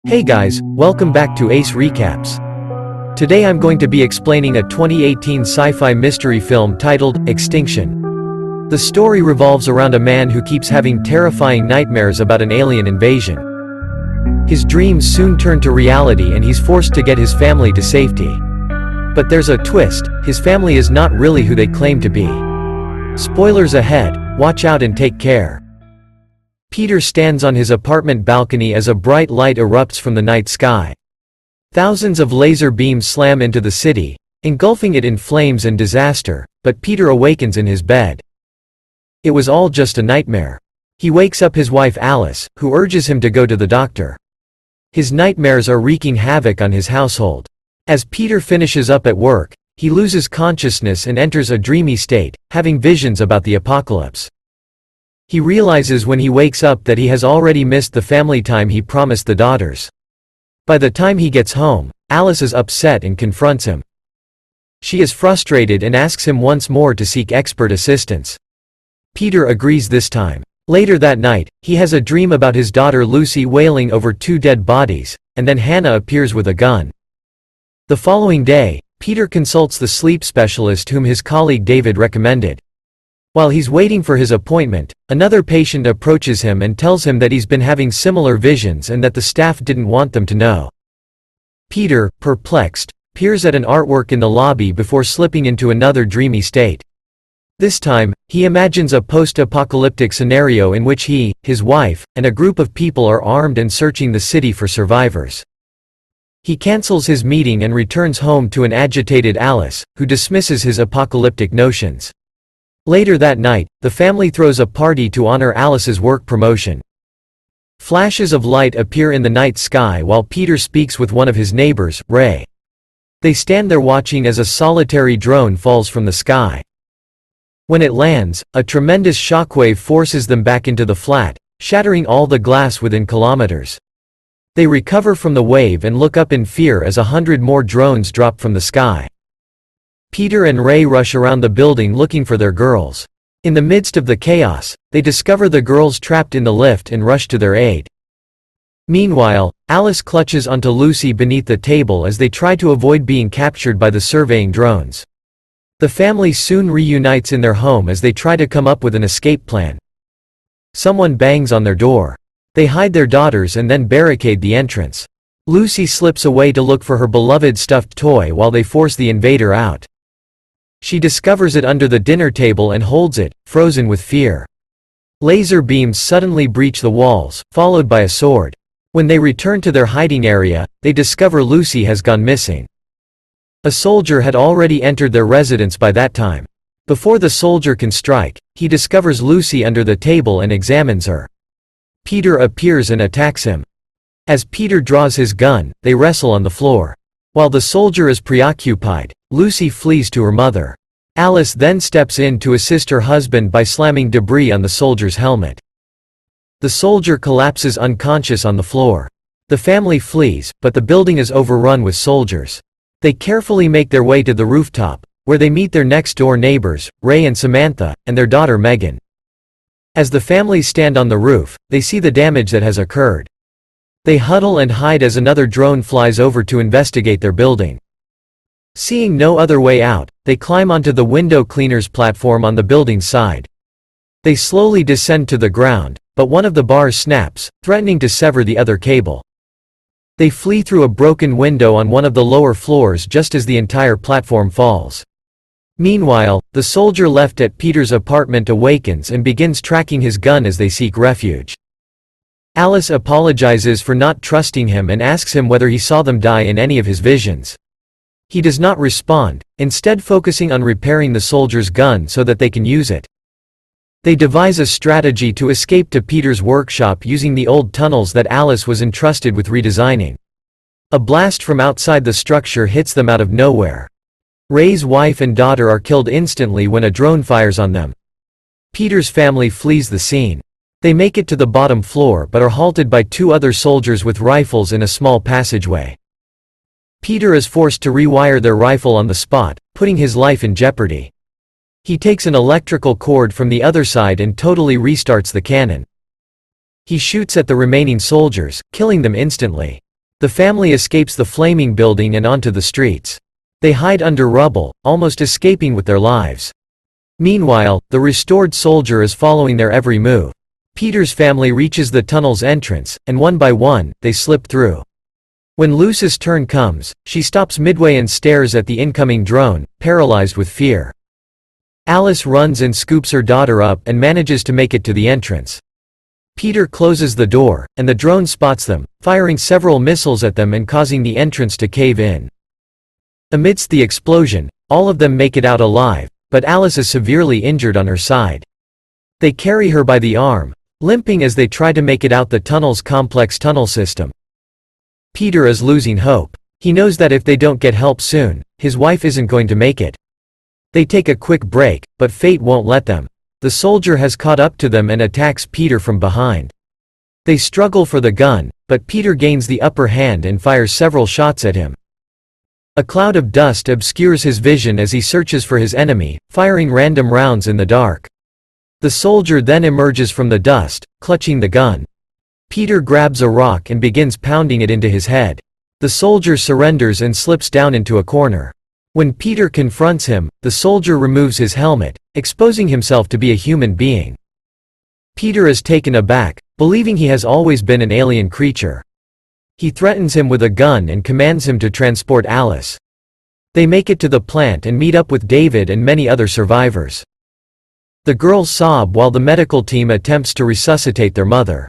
Hey guys, welcome back to Ace Recaps. Today I'm going to be explaining a 2018 sci-fi mystery film titled Extinction. The story revolves around a man who keeps having terrifying nightmares about an alien invasion. His dreams soon turn to reality and he's forced to get his family to safety. But there's a twist, his family is not really who they claim to be. Spoilers ahead, watch out and take care. Peter stands on his apartment balcony as a bright light erupts from the night sky. Thousands of laser beams slam into the city, engulfing it in flames and disaster, but Peter awakens in his bed. It was all just a nightmare. He wakes up his wife Alice, who urges him to go to the doctor. His nightmares are wreaking havoc on his household. As Peter finishes up at work, he loses consciousness and enters a dreamy state, having visions about the apocalypse. He realizes when he wakes up that he has already missed the family time he promised the daughters. By the time he gets home, Alice is upset and confronts him. She is frustrated and asks him once more to seek expert assistance. Peter agrees this time. Later that night, he has a dream about his daughter Lucy wailing over two dead bodies, and then Hannah appears with a gun. The following day, Peter consults the sleep specialist whom his colleague David recommended. While he's waiting for his appointment, another patient approaches him and tells him that he's been having similar visions and that the staff didn't want them to know. Peter, perplexed, peers at an artwork in the lobby before slipping into another dreamy state. This time, he imagines a post-apocalyptic scenario in which he, his wife, and a group of people are armed and searching the city for survivors. He cancels his meeting and returns home to an agitated Alice, who dismisses his apocalyptic notions. Later that night, the family throws a party to honor Alice's work promotion. Flashes of light appear in the night sky while Peter speaks with one of his neighbors, Ray. They stand there watching as a solitary drone falls from the sky. When it lands, a tremendous shockwave forces them back into the flat, shattering all the glass within kilometers. They recover from the wave and look up in fear as 100 more drones drop from the sky. Peter and Ray rush around the building looking for their girls. In the midst of the chaos, they discover the girls trapped in the lift and rush to their aid. Meanwhile, Alice clutches onto Lucy beneath the table as they try to avoid being captured by the surveying drones. The family soon reunites in their home as they try to come up with an escape plan. Someone bangs on their door. They hide their daughters and then barricade the entrance. Lucy slips away to look for her beloved stuffed toy while they force the invader out. She discovers it under the dinner table and holds it, frozen with fear. Laser beams suddenly breach the walls, followed by a sword. When they return to their hiding area, they discover Lucy has gone missing. A soldier had already entered their residence by that time. Before the soldier can strike, he discovers Lucy under the table and examines her. Peter appears and attacks him. As Peter draws his gun, they wrestle on the floor. While the soldier is preoccupied, Lucy flees to her mother. Alice then steps in to assist her husband by slamming debris on the soldier's helmet. The soldier collapses unconscious on the floor. The family flees, but the building is overrun with soldiers. They carefully make their way to the rooftop, where they meet their next-door neighbors, Ray and Samantha, and their daughter Megan. As the family stand on the roof, they see the damage that has occurred. They huddle and hide as another drone flies over to investigate their building. Seeing no other way out, they climb onto the window cleaner's platform on the building's side. They slowly descend to the ground, but one of the bars snaps, threatening to sever the other cable. They flee through a broken window on one of the lower floors just as the entire platform falls. Meanwhile, the soldier left at Peter's apartment awakens and begins tracking his gun as they seek refuge. Alice apologizes for not trusting him and asks him whether he saw them die in any of his visions. He does not respond, instead focusing on repairing the soldier's gun so that they can use it. They devise a strategy to escape to Peter's workshop using the old tunnels that Alice was entrusted with redesigning. A blast from outside the structure hits them out of nowhere. Ray's wife and daughter are killed instantly when a drone fires on them. Peter's family flees the scene. They make it to the bottom floor but are halted by two other soldiers with rifles in a small passageway. Peter is forced to rewire their rifle on the spot, putting his life in jeopardy. He takes an electrical cord from the other side and totally restarts the cannon. He shoots at the remaining soldiers, killing them instantly. The family escapes the flaming building and onto the streets. They hide under rubble, almost escaping with their lives. Meanwhile, the restored soldier is following their every move. Peter's family reaches the tunnel's entrance, and one by one, they slip through. When Lucy's turn comes, she stops midway and stares at the incoming drone, paralyzed with fear. Alice runs and scoops her daughter up and manages to make it to the entrance. Peter closes the door, and the drone spots them, firing several missiles at them and causing the entrance to cave in. Amidst the explosion, all of them make it out alive, but Alice is severely injured on her side. They carry her by the arm, limping as they try to make it out the tunnel's complex tunnel system. Peter is losing hope. He knows that if they don't get help soon, his wife isn't going to make it. They take a quick break, but fate won't let them. The soldier has caught up to them and attacks Peter from behind. They struggle for the gun, but Peter gains the upper hand and fires several shots at him. A cloud of dust obscures his vision as he searches for his enemy, firing random rounds in the dark. The soldier then emerges from the dust, clutching the gun. Peter grabs a rock and begins pounding it into his head. The soldier surrenders and slips down into a corner. When Peter confronts him, the soldier removes his helmet, exposing himself to be a human being. Peter is taken aback, believing he has always been an alien creature. He threatens him with a gun and commands him to transport Alice. They make it to the plant and meet up with David and many other survivors. The girls sob while the medical team attempts to resuscitate their mother.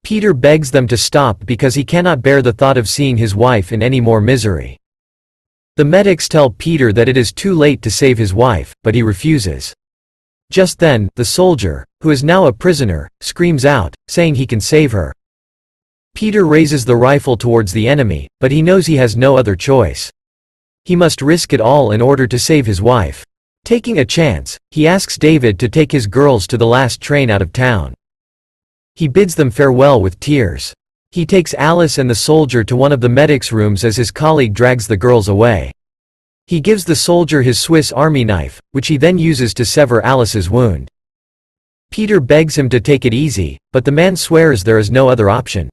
Peter begs them to stop because he cannot bear the thought of seeing his wife in any more misery. The medics tell Peter that it is too late to save his wife, but he refuses. Just then, the soldier, who is now a prisoner, screams out, saying he can save her. Peter raises the rifle towards the enemy, but he knows he has no other choice. He must risk it all in order to save his wife. Taking a chance, he asks David to take his girls to the last train out of town. He bids them farewell with tears. He takes Alice and the soldier to one of the medics' rooms as his colleague drags the girls away. He gives the soldier his Swiss Army knife, which he then uses to sever Alice's wound. Peter begs him to take it easy, but the man swears there is no other option.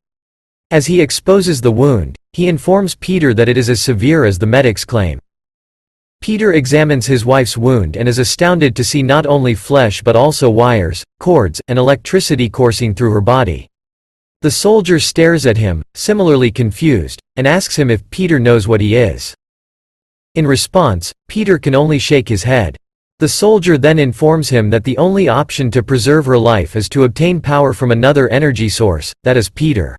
As he exposes the wound, he informs Peter that it is as severe as the medics claim. Peter examines his wife's wound and is astounded to see not only flesh but also wires, cords, and electricity coursing through her body. The soldier stares at him, similarly confused, and asks him if Peter knows what he is. In response, Peter can only shake his head. The soldier then informs him that the only option to preserve her life is to obtain power from another energy source, that is Peter.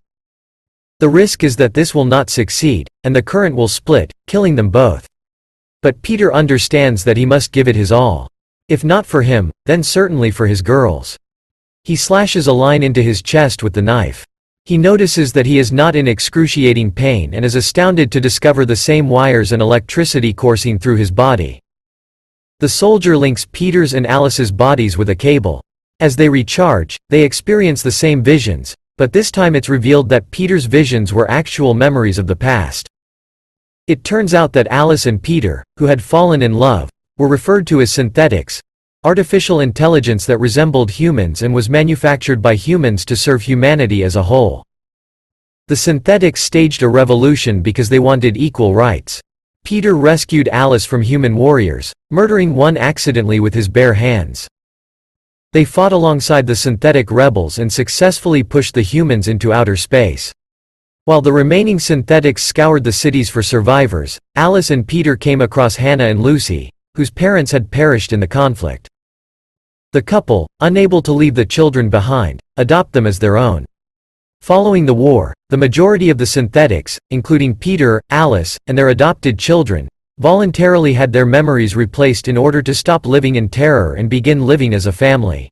The risk is that this will not succeed, and the current will split, killing them both. But Peter understands that he must give it his all. If not for him, then certainly for his girls. He slashes a line into his chest with the knife. He notices that he is not in excruciating pain and is astounded to discover the same wires and electricity coursing through his body. The soldier links Peter's and Alice's bodies with a cable. As they recharge, they experience the same visions, but this time it's revealed that Peter's visions were actual memories of the past. It turns out that Alice and Peter, who had fallen in love, were referred to as synthetics, artificial intelligence that resembled humans and was manufactured by humans to serve humanity as a whole. The synthetics staged a revolution because they wanted equal rights. Peter rescued Alice from human warriors, murdering one accidentally with his bare hands. They fought alongside the synthetic rebels and successfully pushed the humans into outer space. While the remaining synthetics scoured the cities for survivors, Alice and Peter came across Hannah and Lucy, whose parents had perished in the conflict. The couple, unable to leave the children behind, adopt them as their own. Following the war, the majority of the synthetics, including Peter, Alice, and their adopted children, voluntarily had their memories replaced in order to stop living in terror and begin living as a family.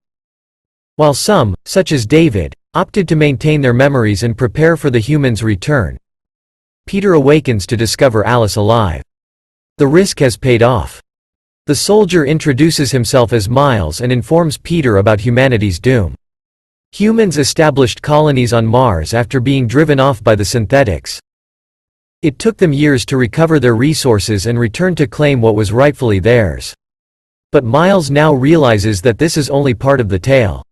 While some, such as David, opted to maintain their memories and prepare for the humans' return, Peter awakens to discover Alice alive. The risk has paid off. The soldier introduces himself as Miles and informs Peter about humanity's doom. Humans established colonies on Mars after being driven off by the synthetics. It took them years to recover their resources and return to claim what was rightfully theirs. But Miles now realizes that this is only part of the tale.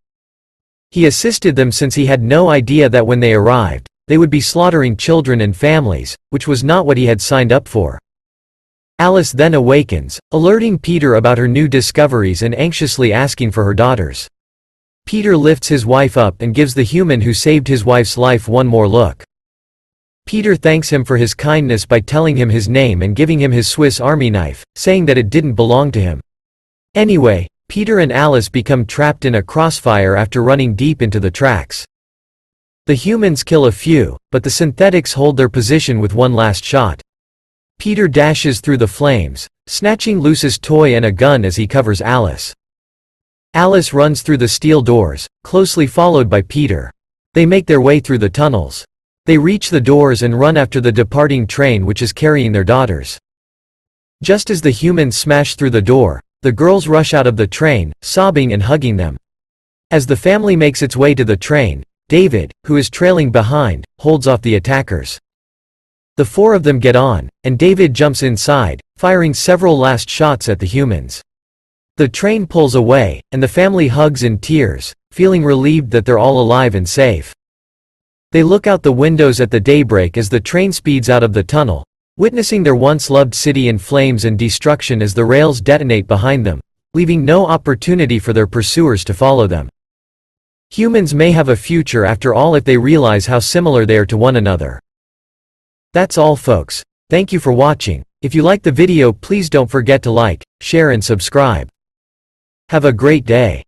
He assisted them since he had no idea that when they arrived, they would be slaughtering children and families, which was not what he had signed up for. Alice then awakens, alerting Peter about her new discoveries and anxiously asking for her daughters. Peter lifts his wife up and gives the human who saved his wife's life one more look. Peter thanks him for his kindness by telling him his name and giving him his Swiss Army knife, saying that it didn't belong to him. Anyway, Peter and Alice become trapped in a crossfire after running deep into the tracks. The humans kill a few, but the synthetics hold their position with one last shot. Peter dashes through the flames, snatching Luce's toy and a gun as he covers Alice. Alice runs through the steel doors, closely followed by Peter. They make their way through the tunnels. They reach the doors and run after the departing train which is carrying their daughters. Just as the humans smash through the door, the girls rush out of the train, sobbing and hugging them. As the family makes its way to the train, David, who is trailing behind, holds off the attackers. The four of them get on, and David jumps inside, firing several last shots at the humans. The train pulls away, and the family hugs in tears, feeling relieved that they're all alive and safe. They look out the windows at the daybreak as the train speeds out of the tunnel, witnessing their once-loved city in flames and destruction as the rails detonate behind them, leaving no opportunity for their pursuers to follow them. Humans may have a future after all if they realize how similar they are to one another. That's all folks. Thank you for watching. If you like the video, please don't forget to like, share and subscribe. Have a great day.